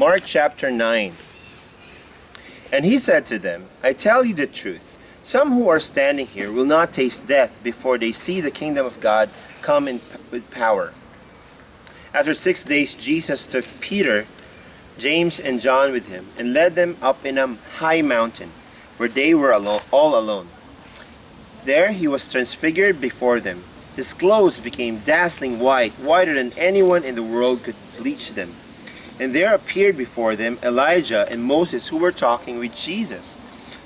Mark chapter 9. And he said to them, I tell you the truth, some who are standing here will not taste death before they see the kingdom of God come with power. After 6 days, Jesus took Peter, James, and John with him, and led them up in a high mountain, where they were all alone. There he was transfigured before them. His clothes became dazzling white, whiter than anyone in the world could bleach them. And there appeared before them Elijah and Moses, who were talking with Jesus.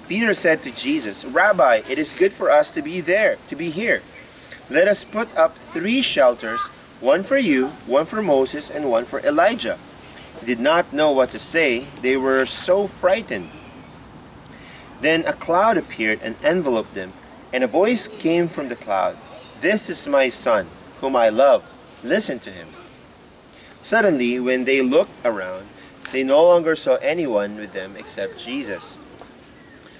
Peter said to Jesus, Rabbi, it is good for us to be here. Let us put up 3 shelters, one for you, one for Moses, and one for Elijah. They did not know what to say. They were so frightened. Then a cloud appeared and enveloped them, and a voice came from the cloud. This is my son, whom I love. Listen to him. Suddenly, when they looked around, they no longer saw anyone with them except Jesus.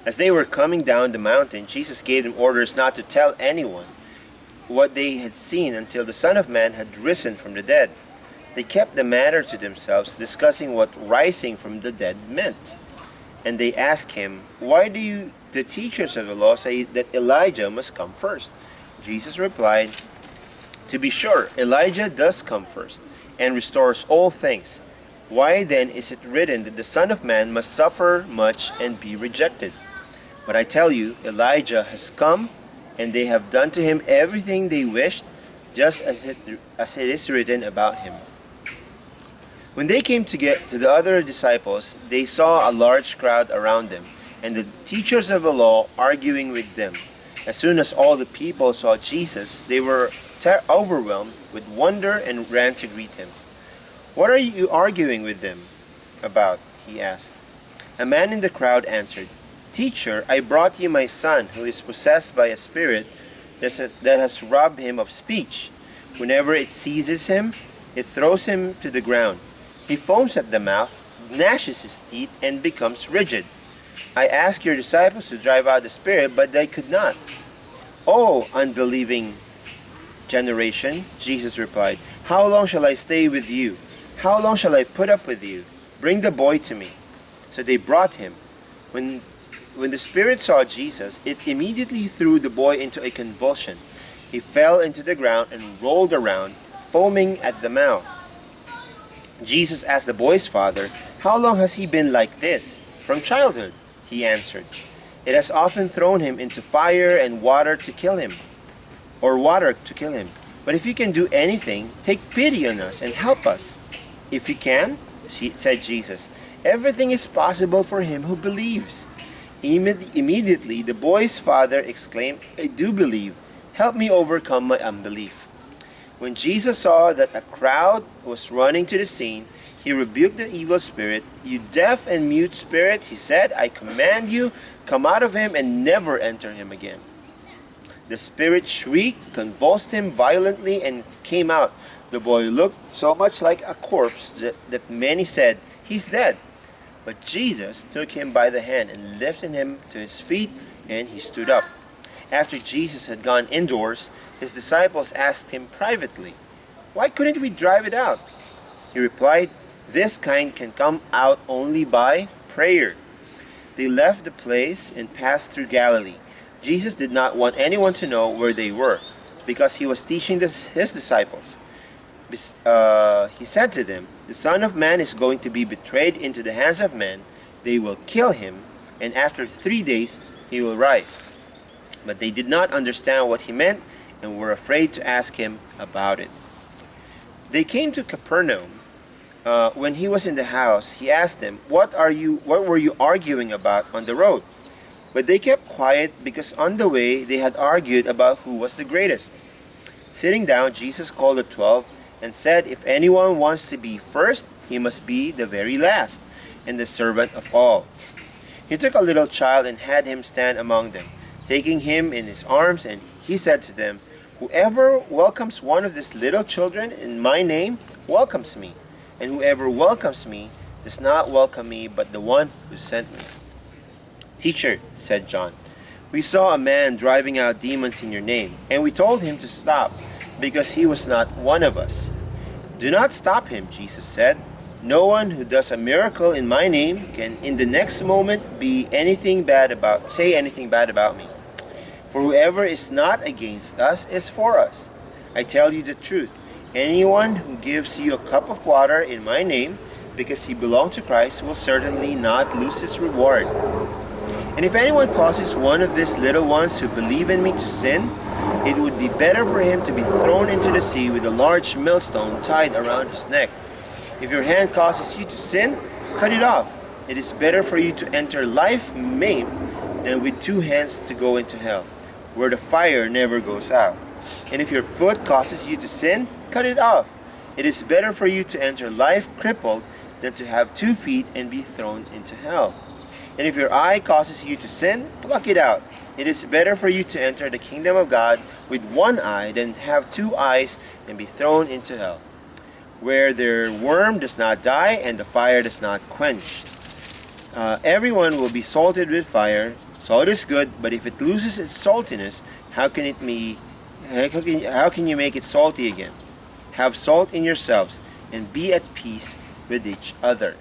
As they were coming down the mountain, Jesus gave them orders not to tell anyone what they had seen until the Son of Man had risen from the dead. They kept the matter to themselves, discussing what rising from the dead meant. And they asked him, Why do the teachers of the law say that Elijah must come first? Jesus replied, To be sure, Elijah does come first, and restores all things. Why then is it written that the Son of Man must suffer much and be rejected? But I tell you, Elijah has come, and they have done to him everything they wished, just as it is written about him. When they came to get to the other disciples, they saw a large crowd around them, and the teachers of the law arguing with them. As soon as all the people saw Jesus, they were overwhelmed with wonder and ran to greet him. What are you arguing with them about? He asked. A man in the crowd answered, Teacher, I brought you my son, who is possessed by a spirit that has robbed him of speech. Whenever it seizes him, it throws him to the ground. He foams at the mouth, gnashes his teeth, and becomes rigid. I asked your disciples to drive out the spirit, but they could not. Oh, unbelieving generation, Jesus replied, How long shall I stay with you? How long shall I put up with you? Bring the boy to me. So they brought him. When the spirit saw Jesus, it immediately threw the boy into a convulsion. He fell into the ground and rolled around, foaming at the mouth. Jesus asked the boy's father, How long has he been like this? From childhood, he answered. It has often thrown him into fire and water to kill him. But if you can do anything, take pity on us and help us. If you can, said Jesus, everything is possible for him who believes. Immediately the boy's father exclaimed, I do believe. Help me overcome my unbelief. When Jesus saw that a crowd was running to the scene, he rebuked the evil spirit. You deaf and mute spirit, he said, I command you, come out of him and never enter him again. The spirit shrieked, convulsed him violently, and came out. The boy looked so much like a corpse that many said, He's dead. But Jesus took him by the hand and lifted him to his feet, and he stood up. After Jesus had gone indoors, his disciples asked him privately, Why couldn't we drive it out? He replied, This kind can come out only by prayer. They left the place and passed through Galilee. Jesus did not want anyone to know where they were, because he was teaching his disciples. He said to them, The Son of Man is going to be betrayed into the hands of men. They will kill him, and after 3 days he will rise. But they did not understand what he meant and were afraid to ask him about it. They came to Capernaum. When he was in the house, he asked them, What were you arguing about on the road? But they kept quiet because on the way they had argued about who was the greatest. Sitting down, Jesus called the 12 and said, If anyone wants to be first, he must be the very last and the servant of all. He took a little child and had him stand among them, taking him in his arms, and he said to them, Whoever welcomes one of these little children in my name welcomes me, and whoever welcomes me does not welcome me, but the one who sent me. Teacher, said John, we saw a man driving out demons in your name, and we told him to stop, because he was not one of us. Do not stop him, Jesus said. No one who does a miracle in my name can in the next moment say anything bad about me. For whoever is not against us is for us. I tell you the truth. Anyone who gives you a cup of water in my name, because you belong to Christ, will certainly not lose his reward. And if anyone causes one of these little ones who believe in me to sin, it would be better for him to be thrown into the sea with a large millstone tied around his neck. If your hand causes you to sin, cut it off. It is better for you to enter life maimed than with two hands to go into hell, where the fire never goes out. And if your foot causes you to sin, cut it off. It is better for you to enter life crippled than to have 2 feet and be thrown into hell. And if your eye causes you to sin, pluck it out. It is better for you to enter the kingdom of God with 1 eye than have 2 eyes and be thrown into hell, where their worm does not die and the fire does not quench. Everyone will be salted with fire. Salt is good, but if it loses its saltiness, how can you make it salty again? Have salt in yourselves and be at peace with each other.